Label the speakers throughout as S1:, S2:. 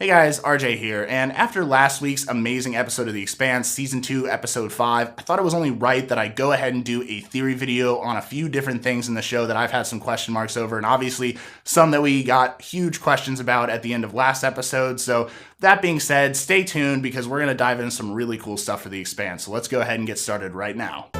S1: Hey guys, RJ here, and after last week's amazing episode of The Expanse, Season 2, Episode 5, I thought it was only right that I go ahead and do a theory video on a few different things in the show that I've had some question marks over, and obviously some that we got huge questions about at the end of last episode. So that being said, stay tuned because we're going to dive into some really cool stuff for The Expanse. So let's go ahead and get started right now.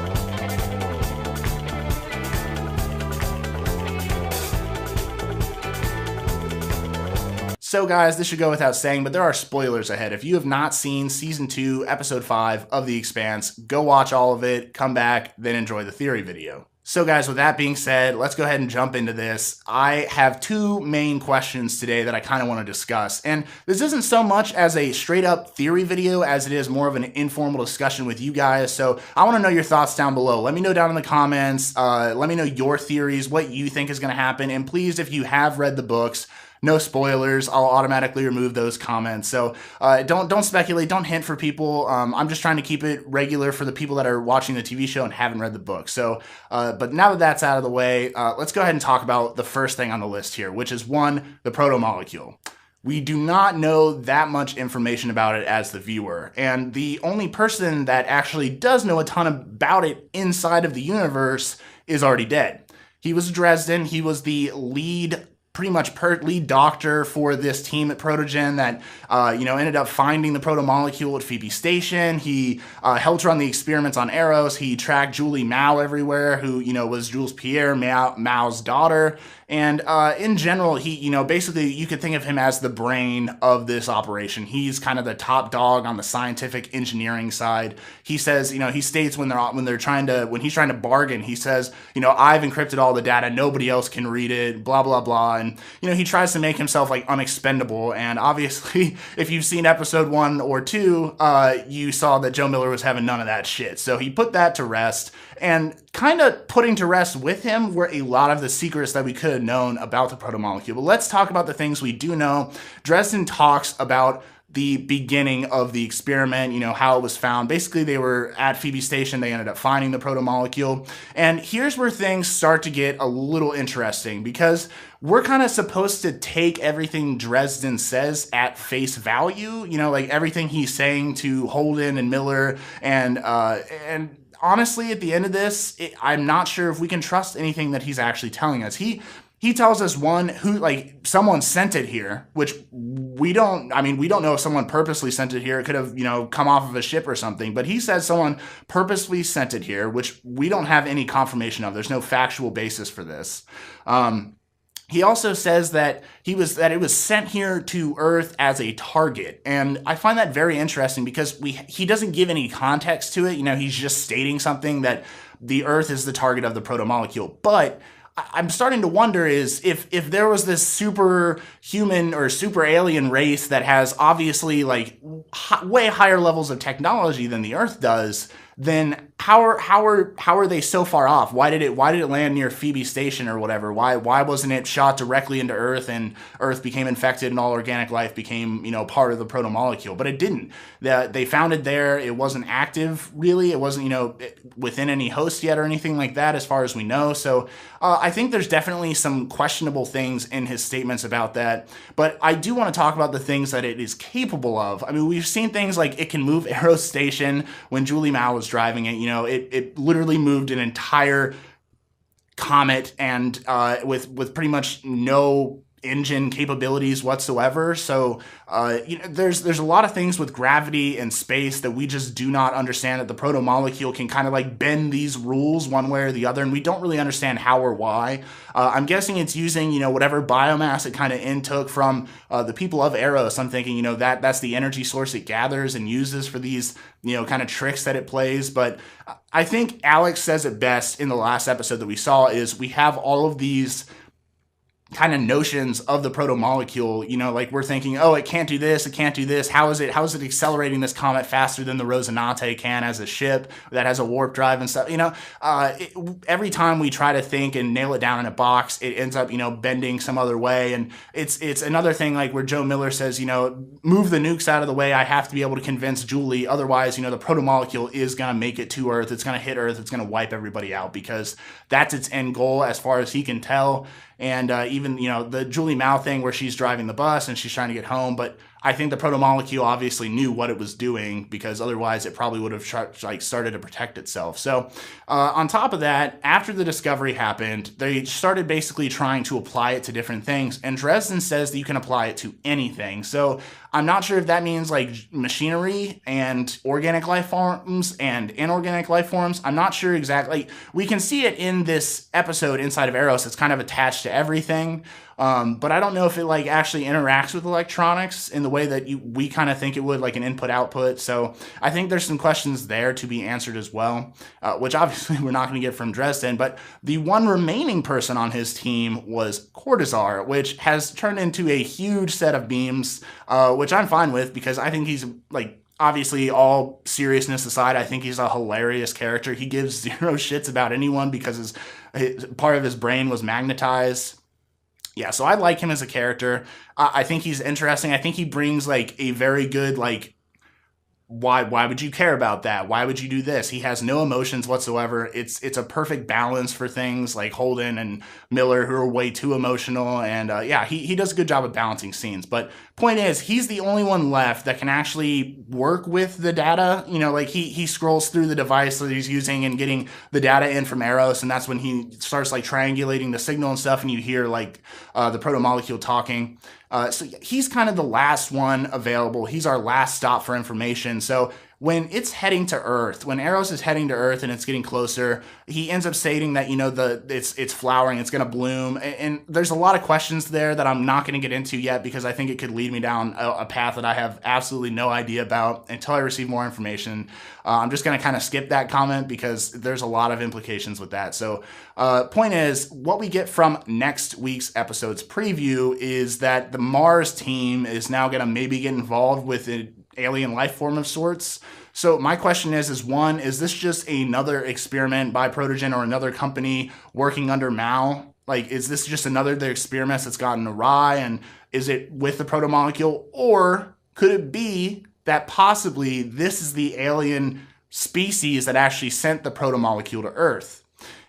S1: So guys, this should go without saying, but there are spoilers ahead. If you have not seen Season 2, Episode 5 of The Expanse, go watch all of it, come back, then enjoy the theory video. So guys, with that being said, let's go ahead and jump into this. I have two main questions today that I kind of want to discuss. And this isn't so much as a straight up theory video as it is more of an informal discussion with you guys. So I want to know your thoughts down below. Let me know down in the comments. Let me know your theories, what you think is going to happen. And please, if you have read the books, no spoilers. I'll automatically remove those comments. So don't speculate. Don't hint for people. I'm just trying to keep it regular for the people that are watching the TV show and haven't read the book. So, but now that that's out of the way, let's go ahead and talk about the first thing on the list here, which is one, the protomolecule. We do not know that much information about it as the viewer, and the only person that actually does know a ton about it inside of the universe is already dead. He was Dresden. He was the lead lead doctor for this team at Protogen that, ended up finding the protomolecule at Phoebe Station. He helped run the experiments on Eros. He tracked Julie Mao everywhere, who, was Jules Pierre, Mao's daughter. And in general, he, basically you could think of him as the brain of this operation. He's kind of the top dog on the scientific engineering side. He says, he states when he's trying to bargain, he says, I've encrypted all the data, nobody else can read it, blah, blah, blah. And, he tries to make himself like unexpendable. And obviously, if you've seen episode 1 or 2, you saw that Joe Miller was having none of that shit. So he put that to rest, and kind of putting to rest with him were a lot of the secrets that we could have known about the protomolecule. But let's talk about the things we do know. Dresden talks about the beginning of the experiment, how it was found. Basically, they were at Phoebe Station. They ended up finding the protomolecule. And here's where things start to get a little interesting, because we're kind of supposed to take everything Dresden says at face value, like everything he's saying to Holden and Miller. And honestly, at the end of this, I'm not sure if we can trust anything that he's actually telling us. He tells us someone sent it here, which we don't know if someone purposely sent it here. It could have, come off of a ship or something, but he says someone purposely sent it here, which we don't have any confirmation of. There's no factual basis for this. He also says that it was sent here to Earth as a target, and I find that very interesting because he doesn't give any context to it. He's just stating something that the Earth is the target of the protomolecule. But I'm starting to wonder is if there was this superhuman or super alien race that has obviously way higher levels of technology than the Earth does, then how are they so far off? Why did it land near Phoebe Station or whatever? Why wasn't it shot directly into Earth and Earth became infected and all organic life became part of the protomolecule? But it didn't. They found it there. It wasn't active really. It wasn't within any host yet or anything like that as far as we know. So I think there's definitely some questionable things in his statements about that. But I do want to talk about the things that it is capable of. I mean, we've seen things like it can move Eros Station when Julie Mao was driving it. It literally moved an entire comet and with pretty much no engine capabilities whatsoever. So there's a lot of things with gravity and space that we just do not understand, that the protomolecule can kind of bend these rules one way or the other, and we don't really understand how or why. I'm guessing it's using whatever biomass it kind of intook from the people of Eros. I'm thinking that's the energy source it gathers and uses for these kind of tricks that it plays. But I think Alex says it best in the last episode that we saw is we have all of these kind of notions of the protomolecule, we're thinking, oh, it can't do this, it can't do this. How is it accelerating this comet faster than the Rosinante can as a ship that has a warp drive and stuff? Every time we try to think and nail it down in a box, it ends up, bending some other way. And it's another thing where Joe Miller says, move the nukes out of the way. I have to be able to convince Julie. Otherwise, the protomolecule is going to make it to Earth. It's going to hit Earth. It's going to wipe everybody out because that's its end goal as far as he can tell. And even, the Julie Mao thing where she's driving the bus and she's trying to get home. But I think the protomolecule obviously knew what it was doing, because otherwise it probably would have started to protect itself. So on top of that, after the discovery happened, they started basically trying to apply it to different things. And Dresden says that you can apply it to anything. So I'm not sure if that means like machinery and organic life forms and inorganic life forms. I'm not sure exactly. We can see it in this episode inside of Eros. It's kind of attached to everything. But I don't know if it like actually interacts with electronics in the way that we kind of think it would, like an input-output. So I think there's some questions there to be answered as well, which obviously we're not going to get from Dresden. But the one remaining person on his team was Cortazar, which has turned into a huge set of beams, which I'm fine with, because I think he's like, obviously, all seriousness aside, I think he's a hilarious character. He gives zero shits about anyone because part of his brain was magnetized. Yeah, so I like him as a character. I think he's interesting. I think he brings like a very good, like, why would you care about that? Why would you do this? He has no emotions whatsoever. It's a perfect balance for things like Holden and Miller, who are way too emotional. And yeah, he does a good job of balancing scenes. But point is, he's the only one left that can actually work with the data. You know, like he scrolls through the device that he's using and getting the data in from Eros, and that's when he starts like triangulating the signal and stuff, and you hear like the protomolecule talking. So he's kind of the last one available. He's our last stop for information. So when it's heading to Earth, when Eros is heading to Earth and it's getting closer, he ends up stating that, you know, it's flowering, it's going to bloom. And there's a lot of questions there that I'm not going to get into yet, because I think it could lead me down a path that I have absolutely no idea about until I receive more information. I'm just going to kind of skip that comment because there's a lot of implications with that. So point is, what we get from next week's episode's preview is that the Mars team is now going to maybe get involved with an alien life form of sorts. So my question is one, is this just another experiment by Protogen or another company working under Mao? Like, is this just another of their experiments that's gotten awry, and is it with the protomolecule? Or could it be that possibly this is the alien species that actually sent the protomolecule to Earth?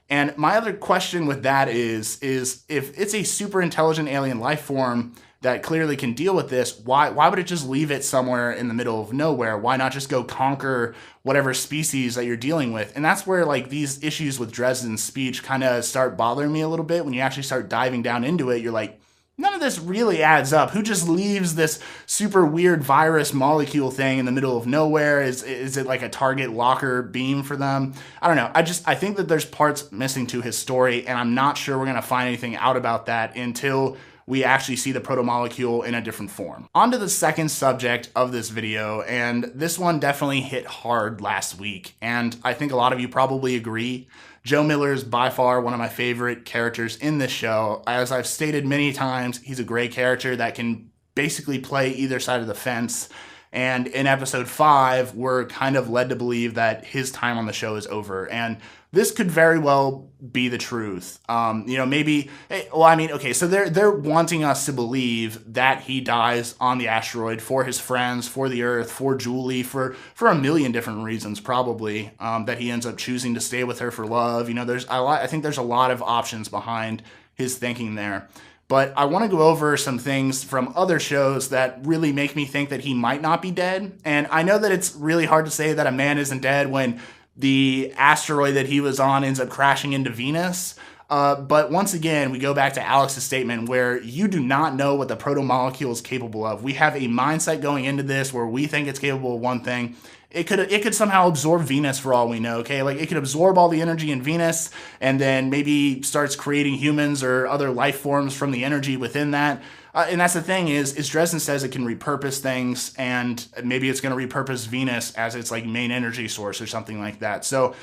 S1: And my other question with that is if it's a super intelligent alien life form that clearly can deal with this, why would it just leave it somewhere in the middle of nowhere? Why not just go conquer whatever species that you're dealing with? And that's where like these issues with Dresden's speech kind of start bothering me a little bit. When you actually start diving down into it, you're like, none of this really adds up. Who just leaves this super weird virus molecule thing in the middle of nowhere? Is it like a target locker beam for them? I don't know. I think that there's parts missing to his story, and I'm not sure we're going to find anything out about that until we actually see the protomolecule in a different form. On to the second subject of this video, and this one definitely hit hard last week, and I think a lot of you probably agree. Joe Miller is by far one of my favorite characters in this show. As I've stated many times, he's a great character that can basically play either side of the fence. And in episode 5, we're kind of led to believe that his time on the show is over. And this could very well be the truth. You know, maybe, well, I mean, okay, so they're wanting us to believe that he dies on the asteroid for his friends, for the Earth, for Julie, for a million different reasons, probably, that he ends up choosing to stay with her for love. You know, I think there's a lot of options behind his thinking there. But I want to go over some things from other shows that really make me think that he might not be dead. And I know that it's really hard to say that a man isn't dead when the asteroid that he was on ends up crashing into Venus. But once again, we go back to Alex's statement where you do not know what the protomolecule is capable of. We have a mindset going into this where we think it's capable of one thing. It could somehow absorb Venus for all we know, okay? Like, it could absorb all the energy in Venus and then maybe starts creating humans or other life forms from the energy within that. And that's the thing is Dresden says it can repurpose things, and maybe it's going to repurpose Venus as its like main energy source or something like that. So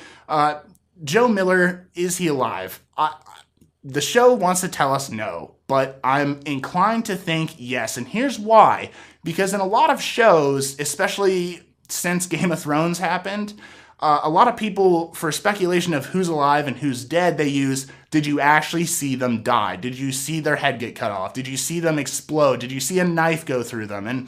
S1: Joe Miller, is he alive? The show wants to tell us no, but I'm inclined to think yes. And here's why. Because in a lot of shows, especially since Game of Thrones happened, a lot of people, for speculation of who's alive and who's dead, they use, did you actually see them die? Did you see their head get cut off? Did you see them explode? Did you see a knife go through them? And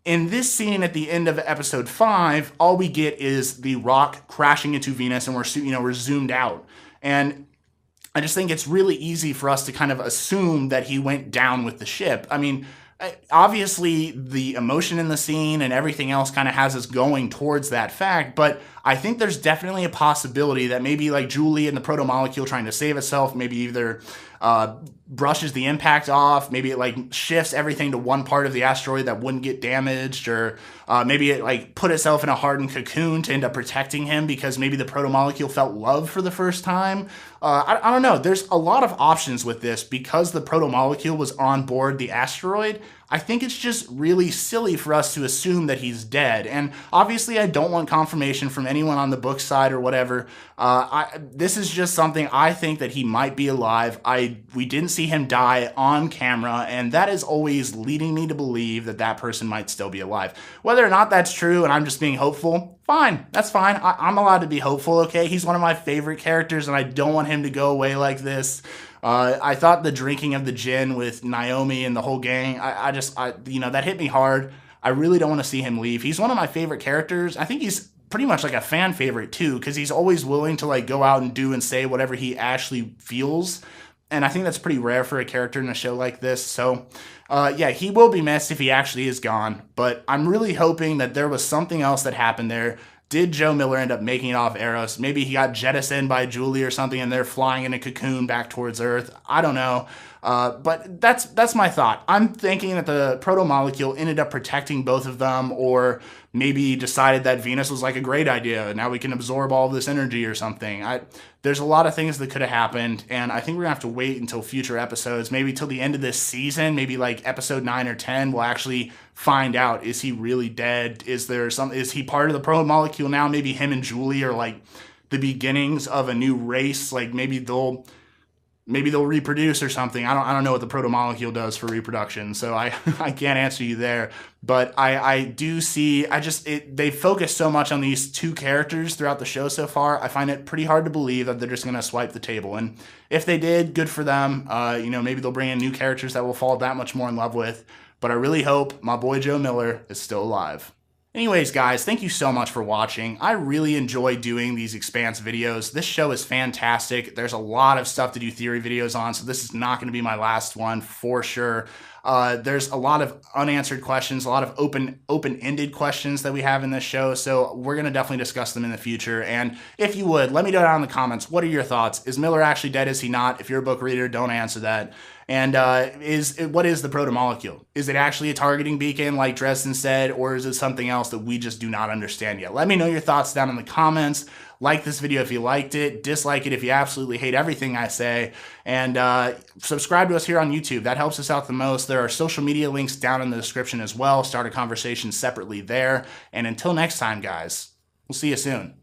S1: in this scene at the end of episode 5, all we get is the rock crashing into Venus, and we're zoomed out. And I just think it's really easy for us to kind of assume that he went down with the ship. I mean, obviously the emotion in the scene and everything else kind of has us going towards that fact, but I think there's definitely a possibility that maybe like Julie and the Protomolecule trying to save itself, maybe either brushes the impact off, maybe it like shifts everything to one part of the asteroid that wouldn't get damaged, or maybe it like put itself in a hardened cocoon to end up protecting him because maybe the Protomolecule felt love for the first time. I don't know. There's a lot of options with this because the Protomolecule was on board the asteroid. I think it's just really silly for us to assume that he's dead. And obviously I don't want confirmation from anyone on the book side or whatever. This is just something I think that he might be alive. We didn't see him die on camera, and that is always leading me to believe that that person might still be alive. Whether or not that's true and I'm just being hopeful, fine. That's fine. I'm allowed to be hopeful, okay? He's one of my favorite characters, and I don't want him to go away like this. I thought the drinking of the gin with Naomi and the whole gang, that hit me hard. I really don't want to see him leave. He's one of my favorite characters. I think he's pretty much like a fan favorite too, because he's always willing to like go out and do and say whatever he actually feels. And I think that's pretty rare for a character in a show like this. So, yeah, he will be missed if he actually is gone. But I'm really hoping that there was something else that happened there. Did Joe Miller end up making it off Eros? Maybe he got jettisoned by Julie or something and they're flying in a cocoon back towards Earth. I don't know. But that's my thought. I'm thinking that the Protomolecule ended up protecting both of them, or maybe decided that Venus was like a great idea. Now we can absorb all of this energy or something. There's a lot of things that could have happened, and I think we're gonna have to wait until future episodes, maybe till the end of this season, maybe like episode 9 or 10, we'll actually find out, is he really dead? Is he part of the Protomolecule now? Maybe him and Julie are like the beginnings of a new race. Like maybe they'll reproduce or something. I don't know what the Protomolecule does for reproduction, so I can't answer you there. But I do see, they focus so much on these two characters throughout the show so far. I find it pretty hard to believe that they're just going to swipe the table. And if they did, good for them. Maybe they'll bring in new characters that we'll fall that much more in love with. But I really hope my boy Joe Miller is still alive. Anyways, guys, thank you so much for watching. I really enjoy doing these Expanse videos. This show is fantastic. There's a lot of stuff to do theory videos on, so this is not going to be my last one for sure. There's a lot of unanswered questions, a lot of open-ended questions that we have in this show, so we're going to definitely discuss them in the future. And if you would, let me know down in the comments, what are your thoughts? Is Miller actually dead? Is he not? If you're a book reader, don't answer that. And what is the Protomolecule? Is it actually a targeting beacon like Dresden said, or is it something else that we just do not understand yet? Let me know your thoughts down in the comments. Like this video if you liked it, dislike it if you absolutely hate everything I say, and subscribe to us here on YouTube. That helps us out the most. There are social media links down in the description as well. Start a conversation separately there. And until next time, guys, we'll see you soon.